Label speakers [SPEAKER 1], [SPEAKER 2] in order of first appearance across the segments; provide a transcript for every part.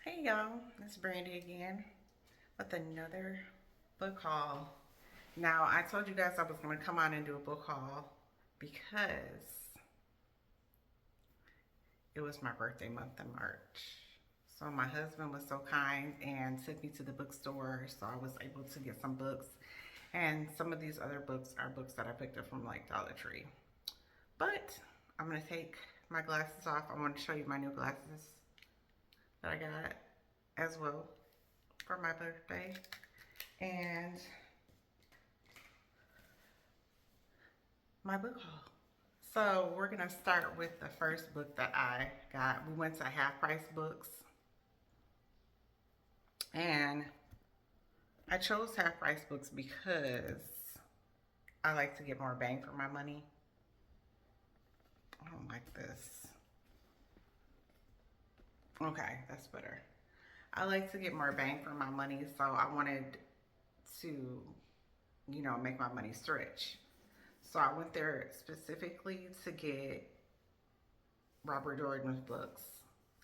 [SPEAKER 1] Hey y'all, it's Brandy again with another book haul. Now, I told you guys I was going to come on and do a book haul because it was my birthday month in March. So, my husband was so kind and took me to the bookstore, so I was able to get some books. And some of these other books are books that I picked up from like Dollar Tree. But I'm going to take my glasses off. I want to show you my new glasses that I got as well for my birthday. And my book haul. So we're gonna start with the first book that I got. We went to Half Price Books, and I chose Half Price Books because I like to get more bang for my money. I don't like this. Okay, that's better. I like to get more bang for my money, so I wanted to, make my money stretch. So I went there specifically to get Robert Jordan's books.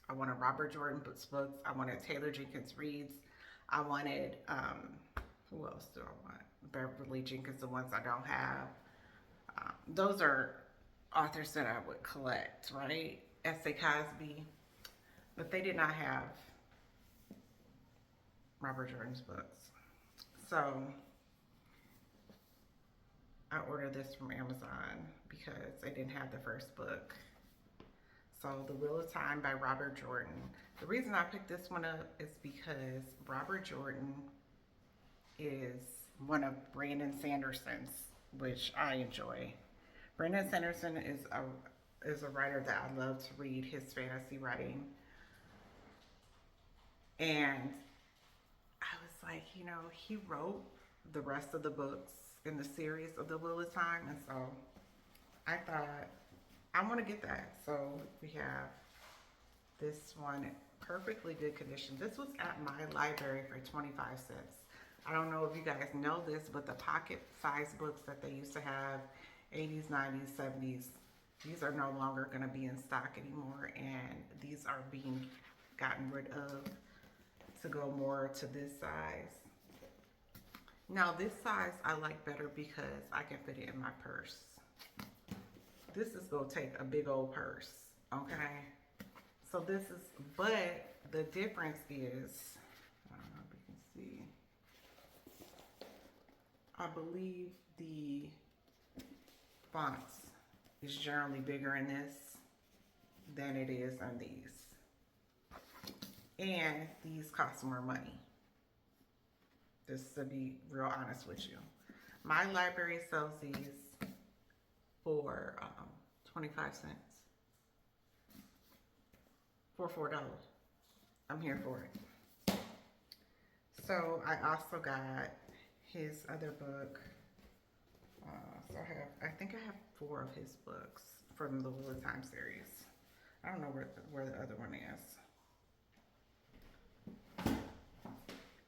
[SPEAKER 1] I wanted Robert Jordan books. I wanted Taylor Jenkins Reid's. I wanted who else do I want? Beverly Jenkins, the ones I don't have. Those are authors that I would collect, right? S.A. Cosby, but they did not have Robert Jordan's books. So I ordered this from Amazon because they didn't have the first book. So, The Wheel of Time by Robert Jordan. The reason I picked this one up is because Robert Jordan is one of Brandon Sanderson's, which I enjoy. Brandon Sanderson is a writer that I love to read his fantasy writing. And I was like, he wrote the rest of the books in the series of The Wheel of Time. And so I thought, I want to get that. So we have this one, perfectly good condition. This was at my library for 25 cents. I don't know if you guys know this, but the pocket size books that they used to have, 80s, 90s, 70s, these are no longer going to be in stock anymore, and these are being gotten rid of to go more to this size. Now, this size I like better because I can fit it in my purse. This is going to take a big old purse, okay? So this is, but the difference is, I don't know if you can see, I believe the fonts is generally bigger in this than it is on these. And these cost more money. Just to be real honest with you. My library sells these for 25 cents. For $4. I'm here for it. So I also got his other book. So I think I have 4 of his books from the Wheel of Time series. I don't know where the other one is.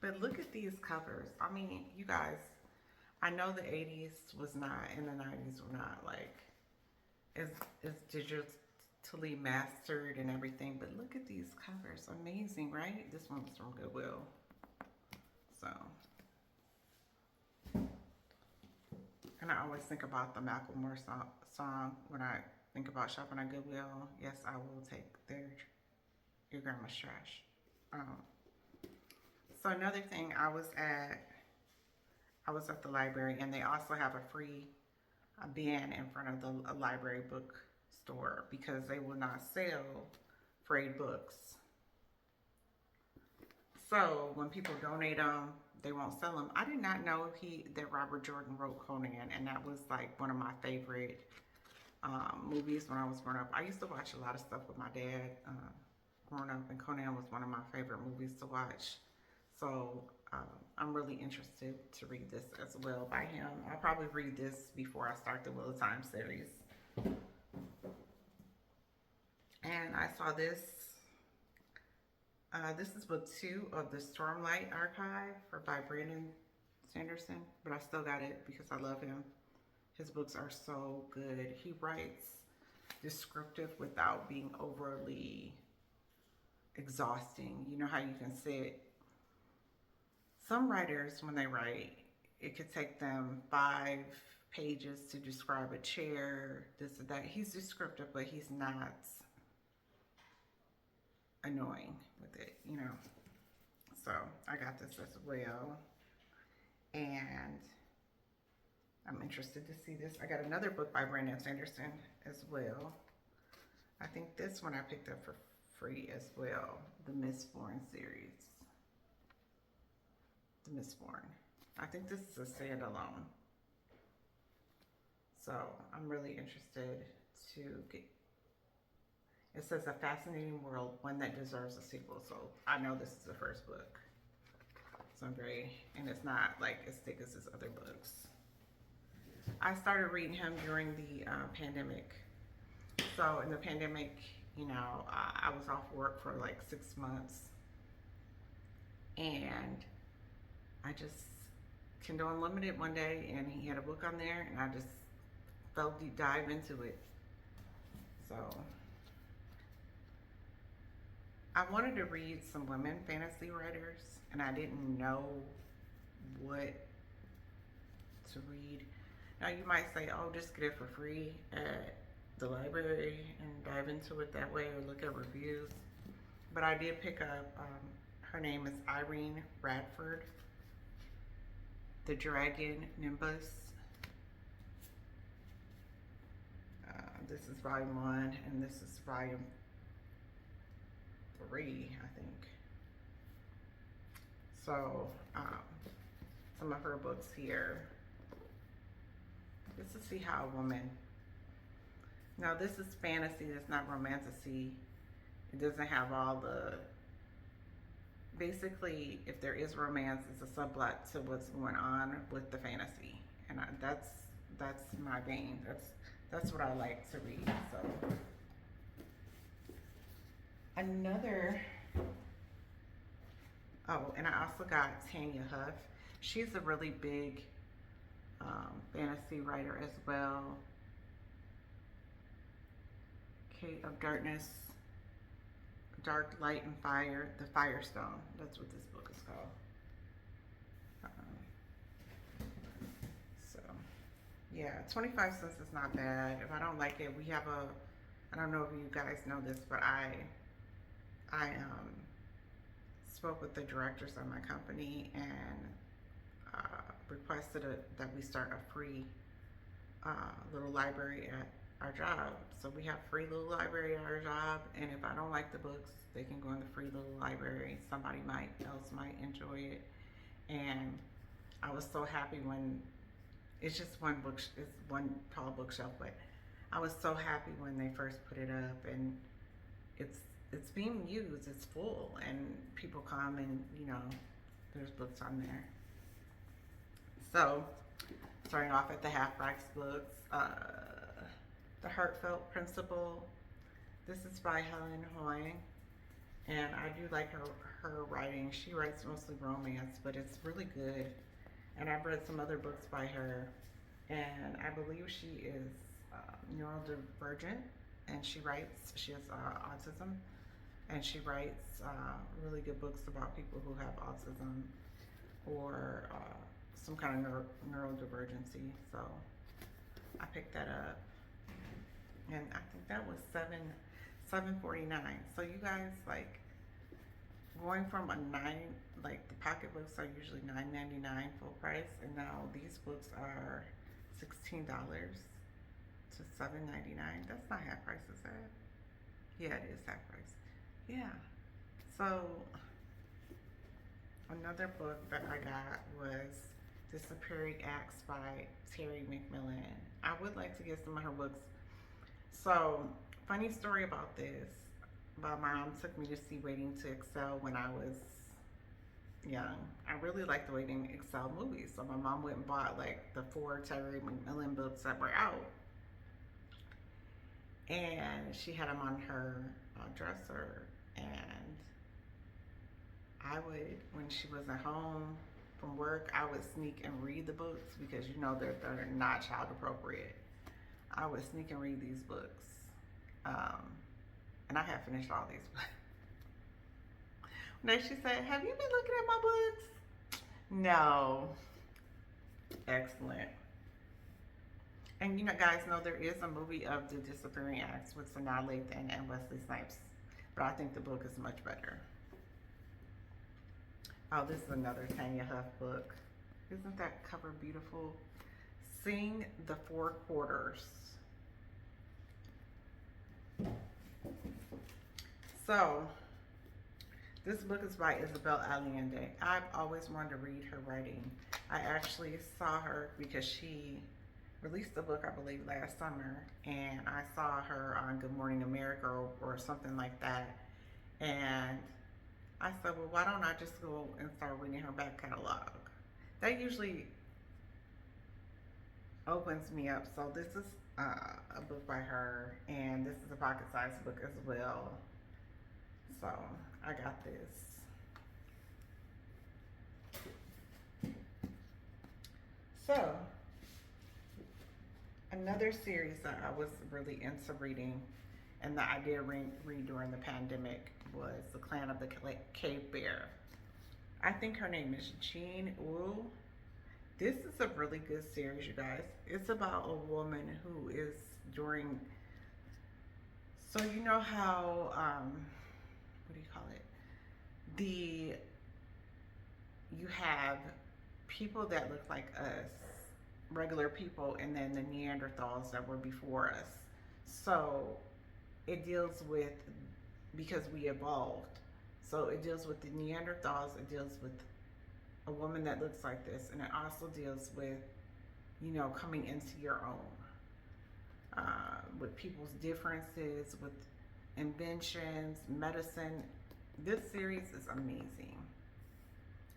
[SPEAKER 1] But look at these covers. I mean, you guys, I know the 80s was not, and the 90s were not like as digitally mastered and everything, but look at these covers. Amazing, right? This one's from Goodwill. So, and I always think about the Macklemore song when I think about shopping at Goodwill. Yes, I will take your grandma's trash. Um, so another thing, I was at the library, and they also have a free bin in front of the library book store because they will not sell frayed books. So when people donate them, they won't sell them. I did not know that Robert Jordan wrote Conan, and that was like one of my favorite movies when I was growing up. I used to watch a lot of stuff with my dad growing up, and Conan was one of my favorite movies to watch. So I'm really interested to read this as well by him. I'll probably read this before I start the Wheel of Time series. And I saw this. This is book 2 of the Stormlight Archive by Brandon Sanderson, but I still got it because I love him. His books are so good. He writes descriptive without being overly exhausting. You know how you can sit. Some writers, when they write, it could take them 5 pages to describe a chair, this or that. He's descriptive, but he's not annoying with it, you know. So I got this as well, and I'm interested to see this. I got another book by Brandon Sanderson as well. I think this one I picked up for free as well, the Mistborn series. The Mistborn. I think this is a standalone. So I'm really interested to get. It says a fascinating world, one that deserves a sequel. So I know this is the first book. So I'm very, and it's not like as thick as his other books. I started reading him during the pandemic. So in the pandemic, you know, I was off work for like 6 months, and I just Kindle Unlimited one day, and he had a book on there, and I just fell deep dive into it. So I wanted to read some women fantasy writers, and I didn't know what to read. Now you might say, oh, just get it for free at the library and dive into it that way, or look at reviews. But I did pick up, her name is Irene Radford, The Dragon Nimbus. This is volume 1, and this is volume 3, I think. So, some of her books here. Just to see how a woman. Now, this is fantasy, it's not romantasy. It doesn't have all the. Basically, if there is romance, it's a subplot to what's going on with the fantasy, and that's my vein. That's what I like to read. So, another. Oh, and I also got Tanya Huff. She's a really big fantasy writer as well. Kate of Darkness, Dark Light and Fire, The Firestone. That's what this book is called. So, yeah, 25 cents is not bad. If I don't like it, we have I don't know if you guys know this, but I spoke with the directors of my company and requested that we start a free little library at our job. So we have free little library at our job, and if I don't like the books, they can go in the free little library. Somebody else might enjoy it. And I was so happy when it's just one book, it's one tall bookshelf, but I was so happy when they first put it up, and it's being used, it's full, and people come, and you know, there's books on there. So, starting off at the Half Price books, The Heartfelt Principle. This is by Helen Hoang, and I do like her writing. She writes mostly romance, but it's really good. And I've read some other books by her, and I believe she is neurodivergent, and she has autism, and she writes really good books about people who have autism or some kind of neurodivergency. So I picked that up, and I think that was $7.49. So you guys, like, going from a like the pocketbooks are usually $9.99 full price, and now these books are $16 to $7.99. That's not half price, is that? Yeah, it is half price. Yeah. So another book that I got was Disappearing Acts by Terry McMillan. I would like to get some of her books. So, funny story about this. My mom took me to see Waiting to Excel when I was young. I really liked the Waiting to Excel movies. So my mom went and bought like the 4 Terry McMillan books that were out. And she had them on her dresser. And I would, when she wasn't home from work, I would sneak and read the books because you know they're not child appropriate. I would sneak and read these books. And I have finished all these books. No, she said, have you been looking at my books? No. Excellent. And you know, guys know there is a movie of The Disappearing Acts with Sanaa Lathan and Wesley Snipes, but I think the book is much better. Oh, this is another Tanya Huff book. Isn't that cover beautiful? Sing the Four Quarters. So, this book is by Isabel Allende. I've always wanted to read her writing. I actually saw her because she released a book, I believe, last summer, and I saw her on Good Morning America or something like that. And I said, well, why don't I just go and start reading her back catalog? That usually opens me up. So this is a book by her, and this is a pocket-sized book as well. So I got this. So another series that I was really into reading, and that I did read during the pandemic, was The Clan of the Cave Bear. I think her name is Jean Wu. This is a really good series, you guys. It's about a woman who is during, so you know how, what do you call it? You have people that look like us, regular people, and then the Neanderthals that were before us. So it deals with, because we evolved. So it deals with the Neanderthals, it deals with a woman that looks like this, and it also deals with, you know, coming into your own, with people's differences, with inventions, medicine. This series is amazing.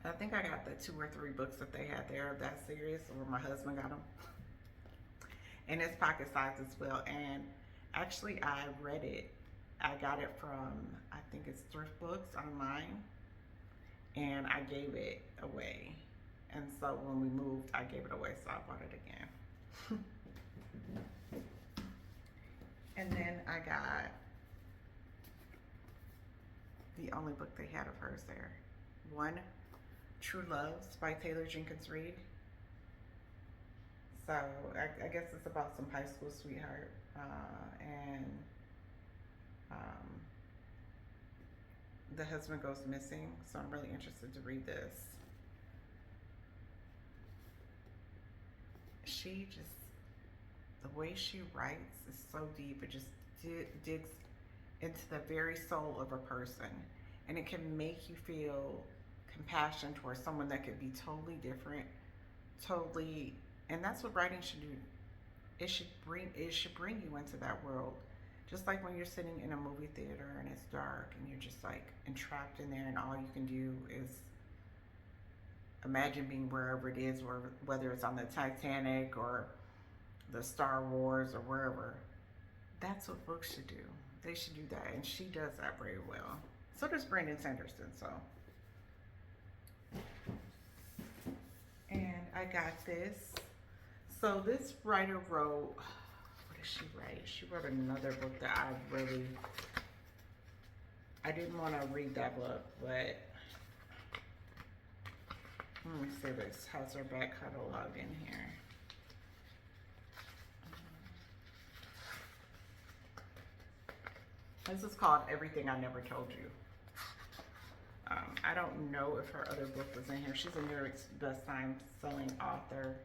[SPEAKER 1] I think I got the 2 or 3 books that they had there of that series, or my husband got them. And it's pocket sized as well. And actually, I read it. I got it from, I think it's Thrift Books online, and I gave it away. And so when we moved, I gave it away, so I bought it again. And then I got the only book they had of hers there, One True Loves by Taylor Jenkins Reid. So I guess it's about some high school sweetheart, and the husband goes missing. So I'm really interested to read this. She just, the way she writes is so deep. It just digs into the very soul of a person, and it can make you feel compassion towards someone that could be totally different, totally, and that's what writing should do. It should bring you into that world. Just like when you're sitting in a movie theater and it's dark and you're just like entrapped in there, and all you can do is imagine being wherever it is, or whether it's on the Titanic or the Star Wars or wherever. That's what books should do. They should do that, and she does that very well. So does Brandon Sanderson. So, and I got this. So this writer wrote, what did she write? She wrote another book that I didn't want to read that book, but let me see if it has her back catalog in here. This is called Everything I Never Told You. I don't know if her other book was in here. She's a New York best-time selling author.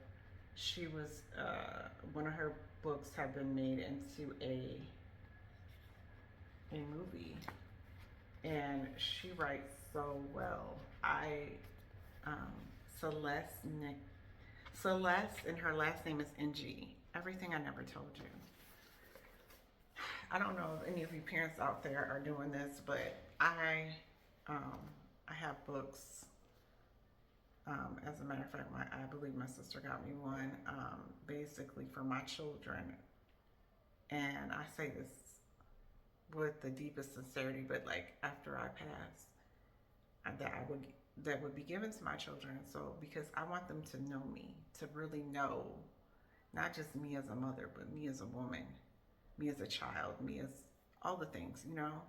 [SPEAKER 1] She was, one of her books have been made into a movie, and she writes so well. Celeste, and her last name is NG. Everything I Never Told You. I don't know if any of you parents out there are doing this, but I have books. As a matter of fact, I believe my sister got me one, basically for my children. And I say this with the deepest sincerity, but like after I pass, that would be given to my children. So because I want them to know me, to really know, not just me as a mother, but me as a woman, me as a child, me as all the things, you know.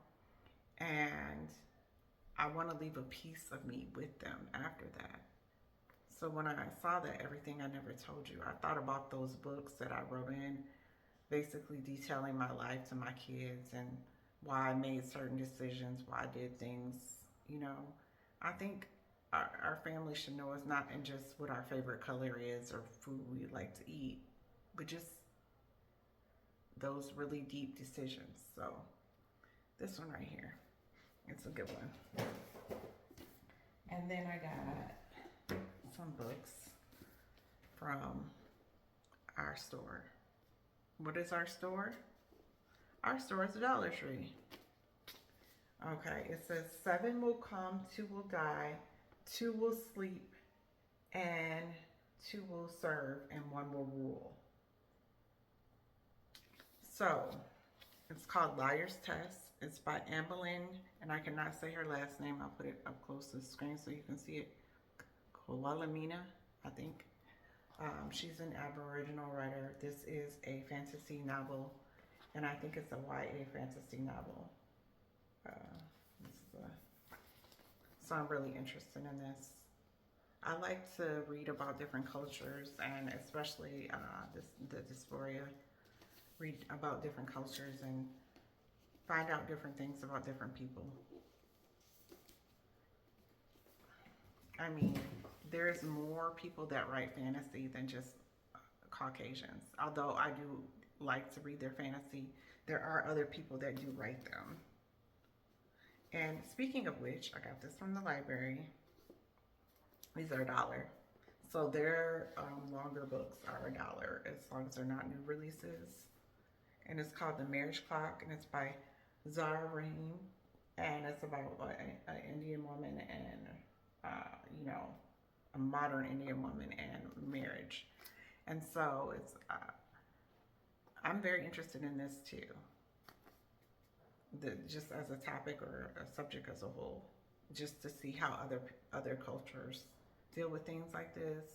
[SPEAKER 1] And I want to leave a piece of me with them after that. So when I saw that Everything I Never Told You, I thought about those books that I wrote in, basically detailing my life to my kids and why I made certain decisions, why I did things, you know. I think our family should know it's not in just what our favorite color is or food we like to eat, but just those really deep decisions. So this one right here, it's a good one. And then I got some books from our store. What is our store? Our store is a Dollar Tree. Okay, it says 7 will come, 2 will die, 2 will sleep, and 2 will serve, and 1 will rule. So, it's called Liar's Test. It's by Amberlynn, and I cannot say her last name. I'll put it up close to the screen so you can see it. Koalamina, I think. She's an Aboriginal writer. This is a fantasy novel, and I think it's a YA fantasy novel. So I'm really interested in this. I like to read about different cultures, and especially the dysphoria. Read about different cultures and find out different things about different people. I mean, there's more people that write fantasy than just Caucasians. Although I do like to read their fantasy, there are other people that do write them. And speaking of which, I got this from the library. These are $1. So their longer books are $1 as long as they're not new releases. And it's called The Marriage Clock, and it's by Zara Rahim. And it's about an Indian woman and, you know, a modern Indian woman and marriage. And so it's, I'm very interested in this too. Just as a topic or a subject as a whole, just to see how other cultures deal with things like this.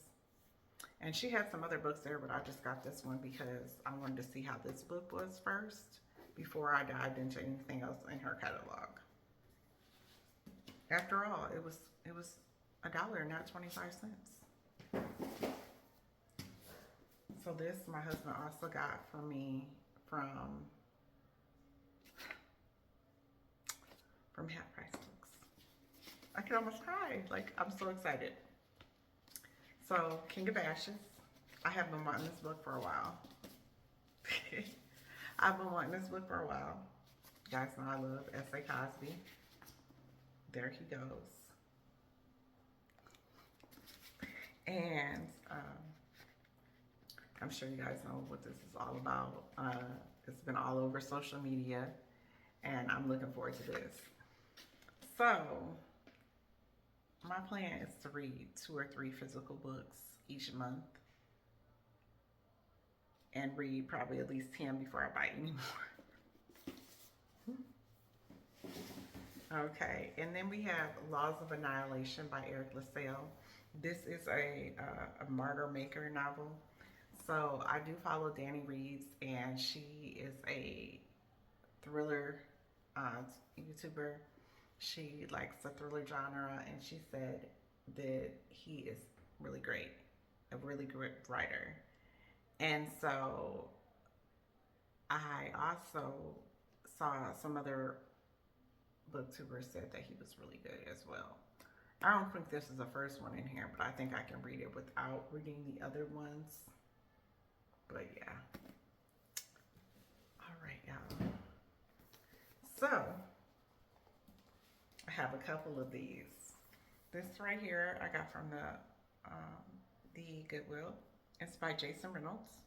[SPEAKER 1] And she had some other books there, but I just got this one because I wanted to see how this book was first before I dived into anything else in her catalog. After all, it was $1, not 25 cents. So this my husband also got for me from Half Price Books. I could almost cry. Like, I'm so excited. So, King of Ashes. I have been wanting this book for a while. I've been wanting this book for a while. You guys know I love S.A. Cosby. There he goes. And I'm sure you guys know what this is all about. It's been all over social media, and I'm looking forward to this. So, my plan is to read 2 or 3 physical books each month and read probably at least 10 before I buy any more. Okay, and then we have Laws of Annihilation by Eric LaSalle. This is a martyr maker novel. So I do follow Danny Reeves, and she is a thriller YouTuber. She likes the thriller genre, and she said that he is really great, a really great writer. And so I also saw some other booktubers said that he was really good as well. I don't think this is the first one in here, but I think I can read it without reading the other ones. But yeah. All right, y'all. So I have a couple of these. This right here I got from the Goodwill. It's by Jason Reynolds.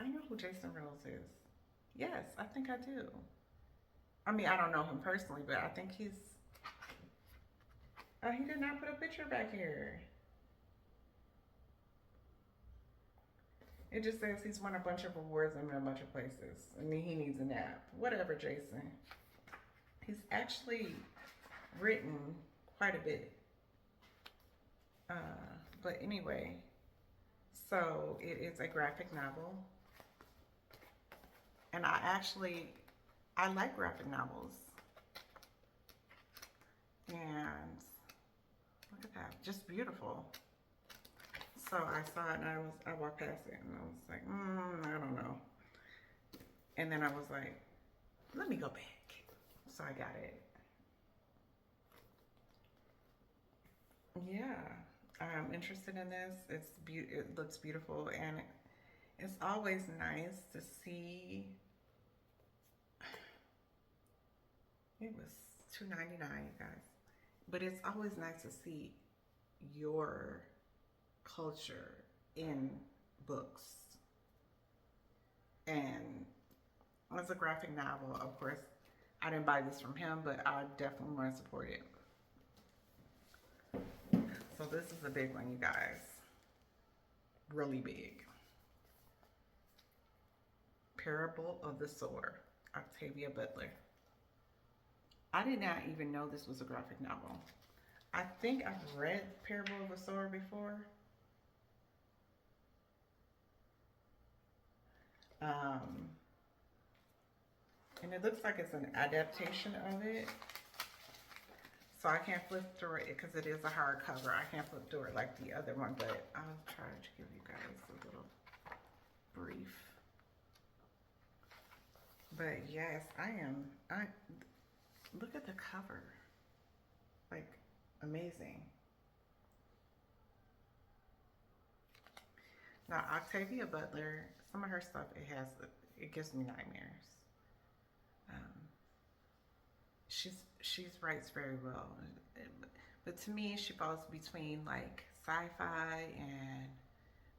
[SPEAKER 1] I know who Jason Reynolds is. Yes, I think I do. I mean, I don't know him personally, but I think he's... he did not put a picture back here. It just says he's won a bunch of awards in a bunch of places. I mean, he needs a nap. Whatever, Jason. He's actually written quite a bit. But anyway, so it is a graphic novel. And I like graphic novels. And look at that, just beautiful. So I saw it and I walked past it and I was like, I don't know. And then I was like, let me go back. So I got it. Yeah, I'm interested in this. It looks beautiful, and it's always nice to see. It was $2.99, guys, but it's always nice to see your culture in books. And as a graphic novel, of course, I didn't buy this from him, but I definitely want to support it. So this is a big one, you guys. Really big. Parable of the Sower, Octavia Butler. I did not even know this was a graphic novel. I think I've read Parable of the Sower before. And it looks like it's an adaptation of it. So I can't flip through it because it is a hardcover. I can't flip through it like the other one, but I'll try to give you guys a little brief. But yes, I look at the cover. Like, amazing. Now, Octavia Butler, some of her stuff, it gives me nightmares. She writes very well, but to me, she falls between like sci-fi and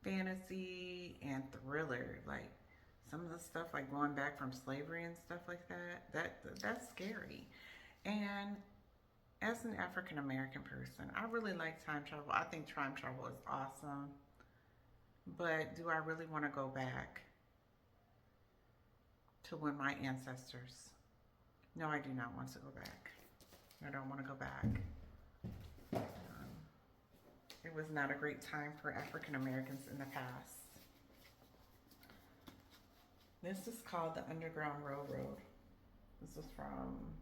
[SPEAKER 1] fantasy and thriller. Like some of the stuff, like going back from slavery and stuff like that's scary. And as an African American person, I really like time travel. I think time travel is awesome. But do I really want to go back to when my ancestors? No, I do not want to go back. I don't want to go back. It was not a great time for African Americans in the past. This is called The Underground Railroad. This is from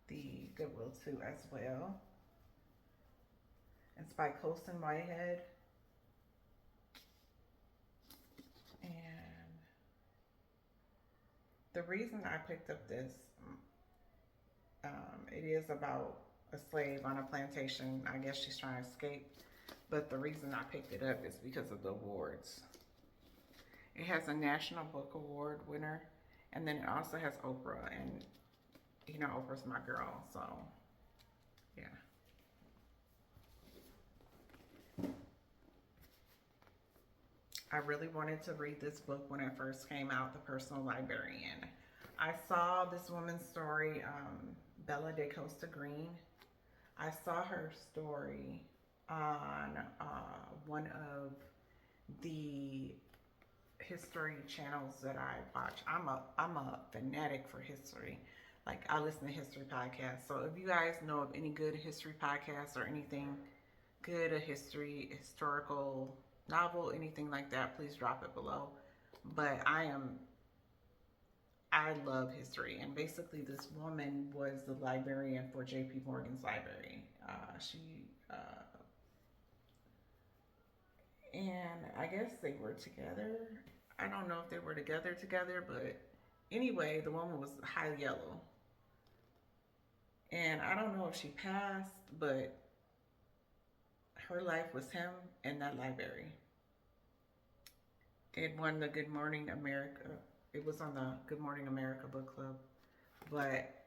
[SPEAKER 1] the Goodwill 2 as well. It's by Colson Whitehead. And the reason I picked up this, it is about a slave on a plantation. I guess she's trying to escape. But the reason I picked it up is because of the awards. It has a National Book Award winner. And then it also has Oprah. And, you know, Oprah's my girl. So, yeah. I really wanted to read this book when it first came out, The Personal Librarian. I saw this woman's story, Bella DeCosta Green. I saw her story on one of the history channels that I watch. I'm a fanatic for history. Like, I listen to history podcasts. So if you guys know of any good history podcasts or anything good, a historical novel, anything like that, please drop it below. But I love history, and basically this woman was the librarian for J.P. Morgan's library. And I guess they were together. I don't know if they were together, but anyway, the woman was high yellow. And I don't know if she passed, but her life was him and that library. It won the Good Morning America. It was on the Good Morning America book club. But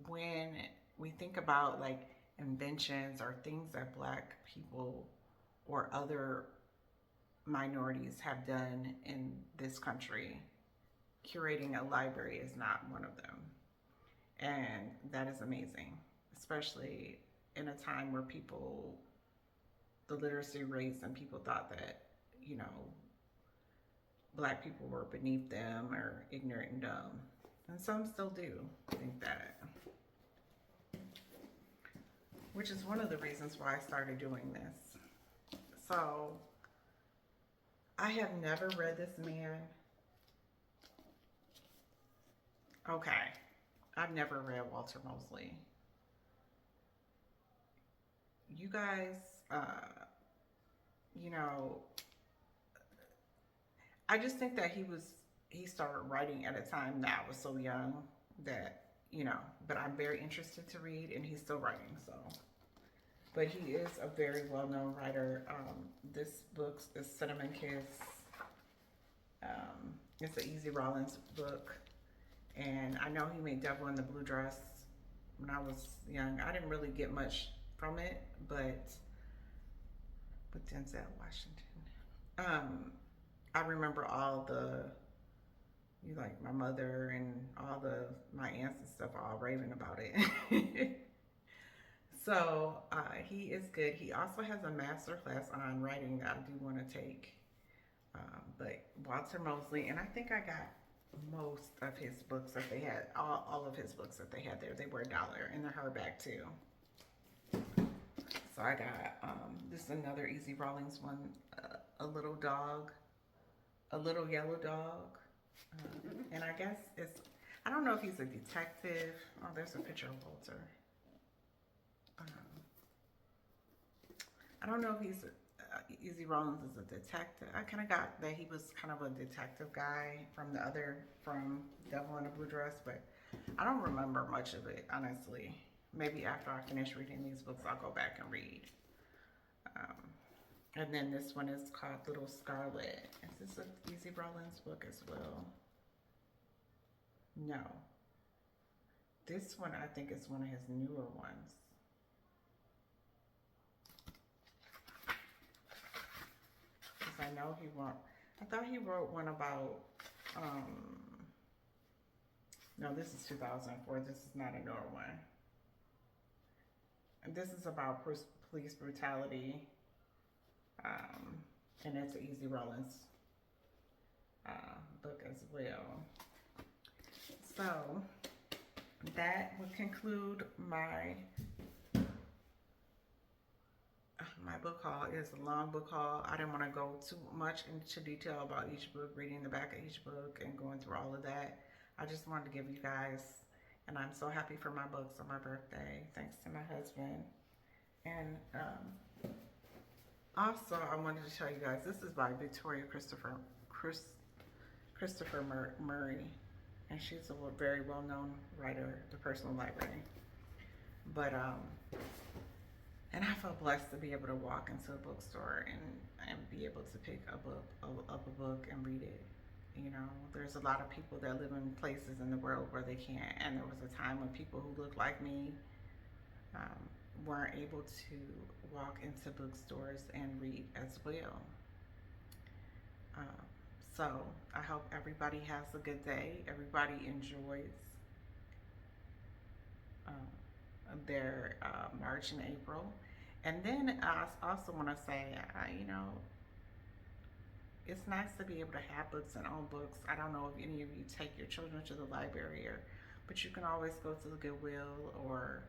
[SPEAKER 1] when we think about like inventions or things that Black people or other minorities have done in this country, curating a library is not one of them. And that is amazing, especially in a time where the literacy rates and people thought that, you know, Black people were beneath them or ignorant and dumb. And some still do think that. Which is one of the reasons why I started doing this. So, I have never read this man. Okay. I've never read Walter Mosley. You guys, you know, I just think that he started writing at a time that I was so young that, but I'm very interested to read and he's still writing, so. But he is a very well-known writer. This book is Cinnamon Kiss. It's an Easy Rawlins book. And I know he made Devil in the Blue Dress when I was young. I didn't really get much from it, but with Denzel Washington. I remember all like my mother and my aunts and stuff all raving about it. So he is good. He also has a master class on writing that I do want to take. But Walter Mosley, and I think I got most of his books that they had, all of his books that they had there. They were $1 in the hardback too. So I got this is another Easy Rawlins one, a little dog, a little yellow dog, and I guess I don't know if he's a detective. Oh, there's a picture of Walter. I don't know if he's Easy Rawlins is a detective. I kind of got that he was kind of a detective guy from Devil in a Blue Dress, but I don't remember much of it, honestly. Maybe after I finish reading these books, I'll go back and read. And then this one is called Little Scarlet. Is this an Easy Rawlins book as well? No. This one, I think, is one of his newer ones. I know I thought he wrote one about, no, this is 2004. This is not a newer one. And this is about police brutality, and it's an Easy Rawlins book as well. So that would conclude my book haul. Is a long book haul. I didn't want to go too much into detail about each book, reading the back of each book and going through all of that. I just wanted to give you guys, and I'm so happy for my books on my birthday, thanks to my husband. And also, I wanted to tell you guys, this is by Victoria Christopher Murray, and she's a very well-known writer, The Personal Library. But and I feel blessed to be able to walk into a bookstore and be able to pick up a book and read it. There's a lot of people that live in places in the world where they can't. And there was a time when people who look like me weren't able to walk into bookstores and read as well. So I hope everybody has a good day. Everybody enjoys their March and April. And then I also want to say, it's nice to be able to have books and own books. I don't know if any of you take your children to the library, but you can always go to the Goodwill, or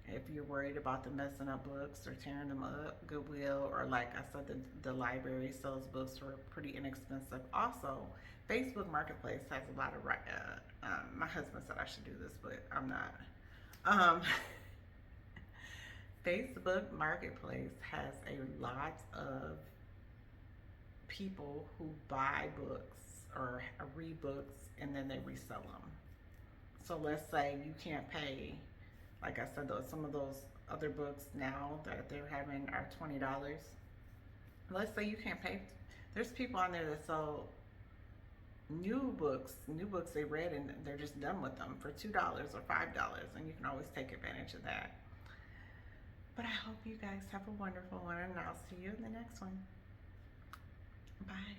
[SPEAKER 1] if you're worried about them messing up books or tearing them up, Goodwill, or like I said, the library sells books for pretty inexpensive. Also, Facebook Marketplace has a lot of, my husband said I should do this, but I'm not. Facebook Marketplace has a lot of people who buy books or read books and then they resell them. So let's say you can't pay, like I said, some of those other books now that they're having are $20. Let's say you can't pay. There's people on there that sell new books they read and they're just done with them for $2 or $5, and you can always take advantage of that. But I hope you guys have a wonderful one, and I'll see you in the next one. Bye.